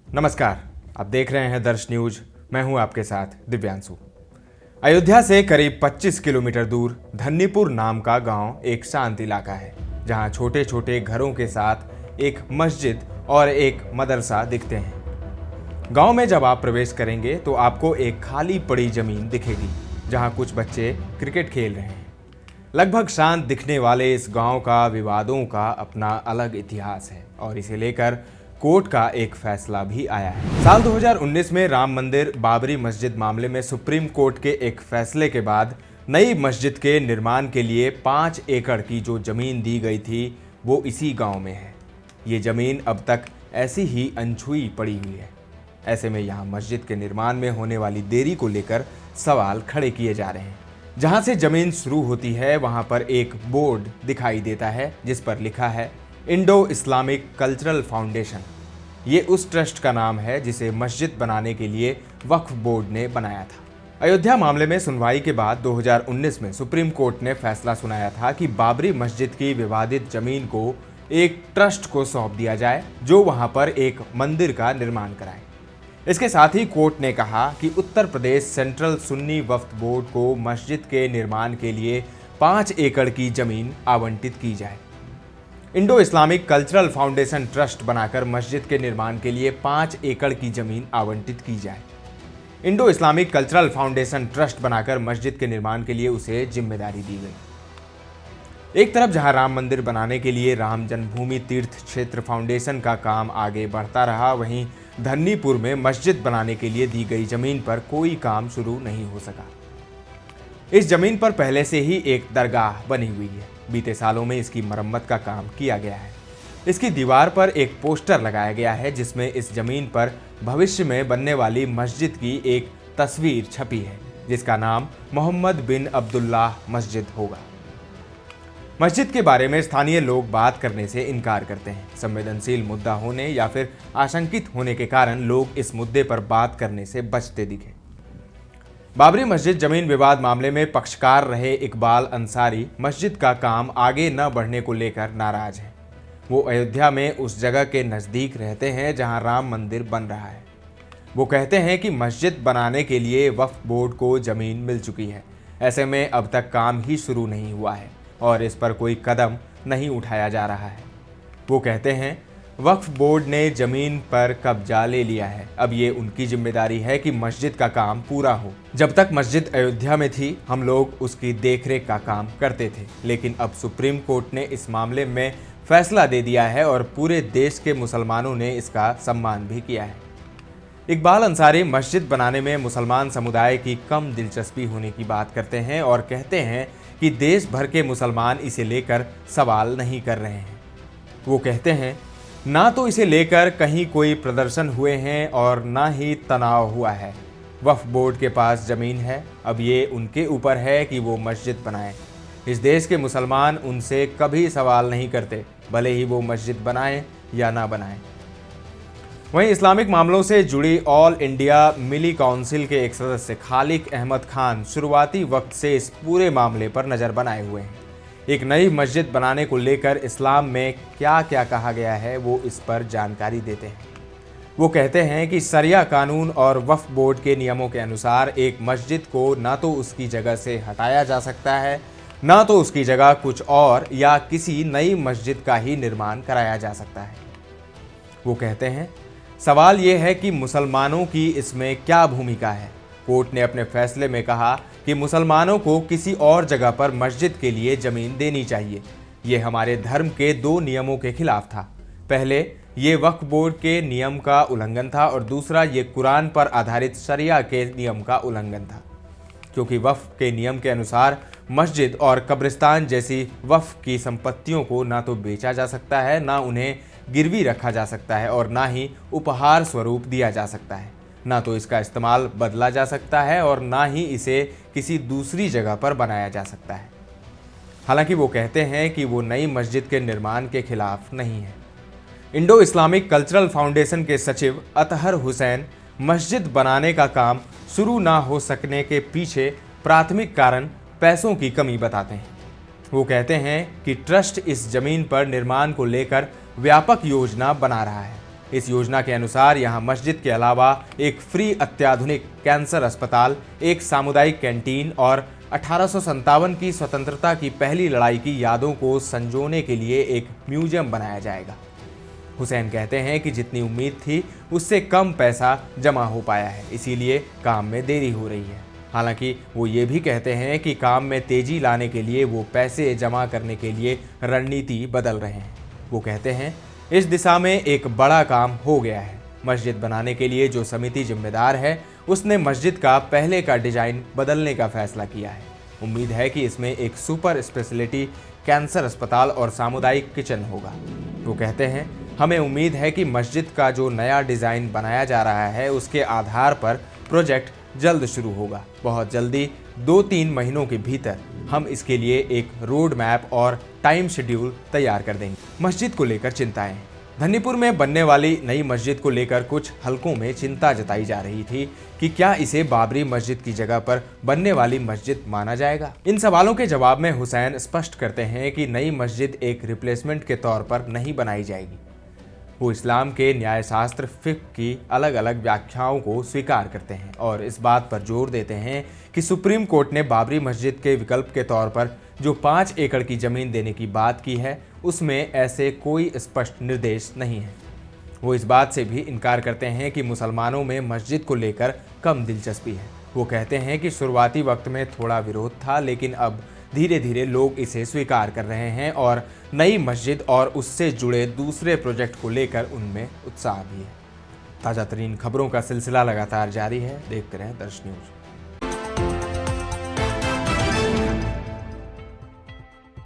नमस्कार, आप देख रहे हैं दर्श न्यूज। मैं हूं आपके साथ दिव्यांशु। अयोध्या से करीब 25 किलोमीटर दूर धन्नीपुर नाम का गांव एक शांत इलाका है, जहां छोटे छोटे घरों के साथ एक मस्जिद और एक मदरसा दिखते हैं। गांव में जब आप प्रवेश करेंगे तो आपको एक खाली पड़ी जमीन दिखेगी, जहां कुछ बच्चे क्रिकेट खेल रहे हैं। लगभग शांत दिखने वाले इस गांव का विवादों का अपना अलग इतिहास है और इसे लेकर कोर्ट का एक फैसला भी आया है। साल 2019 में राम मंदिर बाबरी मस्जिद मामले में सुप्रीम कोर्ट के एक फैसले के बाद नई मस्जिद के निर्माण के लिए 5 एकड़ की जो जमीन दी गई थी वो इसी गांव में है। ये जमीन अब तक ऐसी ही अनछुई पड़ी हुई है। ऐसे में यहाँ मस्जिद के निर्माण में होने वाली देरी को लेकर सवाल खड़े किए जा रहे हैं। जहाँ से जमीन शुरू होती है वहाँ पर एक बोर्ड दिखाई देता है जिस पर लिखा है इंडो इस्लामिक कल्चरल फाउंडेशन। ये उस ट्रस्ट का नाम है जिसे मस्जिद बनाने के लिए वक्फ बोर्ड ने बनाया था। अयोध्या मामले में सुनवाई के बाद 2019 में सुप्रीम कोर्ट ने फैसला सुनाया था कि बाबरी मस्जिद की विवादित जमीन को एक ट्रस्ट को सौंप दिया जाए जो वहां पर एक मंदिर का निर्माण कराए। इसके साथ ही कोर्ट ने कहा कि उत्तर प्रदेश सेंट्रल सुन्नी वक्फ बोर्ड को मस्जिद के निर्माण के लिए 5 एकड़ की जमीन आवंटित की जाए। Indo Islamic cultural foundation trust बनाकर मस्जिद के निर्माण के लिए 5 एकड़ की जमीन आवंटित की जाए। Indo Islamic cultural foundation trust बनाकर मस्जिद के निर्माण के लिए उसे जिम्मेदारी दी गई। एक तरफ जहां राम मंदिर बनाने के लिए राम जन्मभूमि तीर्थ क्षेत्र फाउंडेशन का काम आगे बढ़ता रहा, वहीं धन्नीपुर में मस्जिद बनाने के लिए दी गई जमीन पर कोई काम शुरू नहीं हो सका। इस जमीन पर पहले से ही एक दरगाह बनी हुई है। बीते सालों में इसकी मरम्मत का काम किया गया है। इसकी दीवार पर एक पोस्टर लगाया गया है जिसमें इस जमीन पर भविष्य में बनने वाली मस्जिद की एक तस्वीर छपी है जिसका नाम मोहम्मद बिन अब्दुल्लाह मस्जिद होगा। मस्जिद के बारे में स्थानीय लोग बात करने से इनकार करते हैं। संवेदनशील मुद्दा होने या फिर आशंकित होने के कारण लोग इस मुद्दे पर बात करने से बचते दिखे। बाबरी मस्जिद जमीन विवाद मामले में पक्षकार रहे इकबाल अंसारी मस्जिद का काम आगे न बढ़ने को लेकर नाराज हैं। वो अयोध्या में उस जगह के नज़दीक रहते हैं जहां राम मंदिर बन रहा है। वो कहते हैं कि मस्जिद बनाने के लिए वक्फ बोर्ड को जमीन मिल चुकी है। ऐसे में अब तक काम ही शुरू नहीं हुआ है और इस पर कोई कदम नहीं उठाया जा रहा है। वो कहते हैं वक्फ बोर्ड ने जमीन पर कब्जा ले लिया है। अब ये उनकी जिम्मेदारी है कि मस्जिद का काम पूरा हो। जब तक मस्जिद अयोध्या में थी हम लोग उसकी देखरेख का काम करते थे, लेकिन अब सुप्रीम कोर्ट ने इस मामले में फैसला दे दिया है और पूरे देश के मुसलमानों ने इसका सम्मान भी किया है। इकबाल अंसारी मस्जिद बनाने में मुसलमान समुदाय की कम दिलचस्पी होने की बात करते हैं और कहते हैं कि देश भर के मुसलमान इसे लेकर सवाल नहीं कर रहे हैं। वो कहते हैं ना तो इसे लेकर कहीं कोई प्रदर्शन हुए हैं और ना ही तनाव हुआ है। वक्फ बोर्ड के पास ज़मीन है, अब ये उनके ऊपर है कि वो मस्जिद बनाएं। इस देश के मुसलमान उनसे कभी सवाल नहीं करते, भले ही वो मस्जिद बनाएं या ना बनाएं। वहीं इस्लामिक मामलों से जुड़ी ऑल इंडिया मिली काउंसिल के एक सदस्य खालिक अहमद खान शुरुआती वक्त से इस पूरे मामले पर नज़र बनाए हुए हैं। एक नई मस्जिद बनाने को लेकर इस्लाम में क्या क्या कहा गया है वो इस पर जानकारी देते हैं। वो कहते हैं कि शरिया कानून और वक्फ बोर्ड के नियमों के अनुसार एक मस्जिद को ना तो उसकी जगह से हटाया जा सकता है, ना तो उसकी जगह कुछ और या किसी नई मस्जिद का ही निर्माण कराया जा सकता है। वो कहते हैं सवाल ये है कि मुसलमानों की इसमें क्या भूमिका है। कोर्ट ने अपने फैसले में कहा कि मुसलमानों को किसी और जगह पर मस्जिद के लिए ज़मीन देनी चाहिए। ये हमारे धर्म के 2 नियमों के खिलाफ था। पहले ये वक्फ बोर्ड के नियम का उल्लंघन था और दूसरा ये कुरान पर आधारित शरिया के नियम का उल्लंघन था, क्योंकि वक्फ के नियम के अनुसार मस्जिद और कब्रिस्तान जैसी वक्फ की संपत्तियों को ना तो बेचा जा सकता है, ना उन्हें गिरवी रखा जा सकता है और ना ही उपहार स्वरूप दिया जा सकता है। ना तो इसका इस्तेमाल बदला जा सकता है और ना ही इसे किसी दूसरी जगह पर बनाया जा सकता है। हालांकि वो कहते हैं कि वो नई मस्जिद के निर्माण के खिलाफ नहीं है। इंडो इस्लामिक कल्चरल फाउंडेशन के सचिव अतहर हुसैन मस्जिद बनाने का काम शुरू ना हो सकने के पीछे प्राथमिक कारण पैसों की कमी बताते हैं। वो कहते हैं कि ट्रस्ट इस जमीन पर निर्माण को लेकर व्यापक योजना बना रहा है। इस योजना के अनुसार यहाँ मस्जिद के अलावा एक फ्री अत्याधुनिक कैंसर अस्पताल, एक सामुदायिक कैंटीन और 1857 की स्वतंत्रता की पहली लड़ाई की यादों को संजोने के लिए एक म्यूजियम बनाया जाएगा। हुसैन कहते हैं कि जितनी उम्मीद थी उससे कम पैसा जमा हो पाया है, इसीलिए काम में देरी हो रही है। हालांकि वो ये भी कहते हैं कि काम में तेजी लाने के लिए वो पैसे जमा करने के लिए रणनीति बदल रहे हैं। वो कहते हैं इस दिशा में एक बड़ा काम हो गया है। मस्जिद बनाने के लिए जो समिति जिम्मेदार है उसने मस्जिद का पहले का डिजाइन बदलने का फैसला किया है। उम्मीद है कि इसमें एक सुपर स्पेशलिटी कैंसर अस्पताल और सामुदायिक किचन होगा। वो कहते हैं हमें उम्मीद है कि मस्जिद का जो नया डिज़ाइन बनाया जा रहा है उसके आधार पर प्रोजेक्ट जल्द शुरू होगा। बहुत जल्दी 2-3 महीनों के भीतर हम इसके लिए एक रोड मैप और टाइम शेड्यूल तैयार कर देंगे। मस्जिद को लेकर चिंताएं। धन्नीपुर में बनने वाली नई मस्जिद को लेकर कुछ हलकों में चिंता जताई जा रही थी कि क्या इसे बाबरी मस्जिद की जगह पर बनने वाली मस्जिद माना जाएगा। इन सवालों के जवाब में हुसैन स्पष्ट करते हैं कि नई मस्जिद एक रिप्लेसमेंट के तौर पर नहीं बनाई जाएगी। वो इस्लाम के न्याय शास्त्र फिक्र की अलग अलग व्याख्याओं को स्वीकार करते हैं और इस बात पर जोर देते हैं कि सुप्रीम कोर्ट ने बाबरी मस्जिद के विकल्प के तौर पर जो 5 एकड़ की जमीन देने की बात की है उसमें ऐसे कोई स्पष्ट निर्देश नहीं है। वो इस बात से भी इनकार करते हैं कि मुसलमानों में मस्जिद को लेकर कम दिलचस्पी है। वो कहते हैं कि शुरुआती वक्त में थोड़ा विरोध था, लेकिन अब धीरे धीरे लोग इसे स्वीकार कर रहे हैं और नई मस्जिद और उससे जुड़े दूसरे प्रोजेक्ट को लेकर उनमें उत्साह भी है। ताज़ा तरीन खबरों का सिलसिला लगातार जारी है। देखते रहें दर्श न्यूज।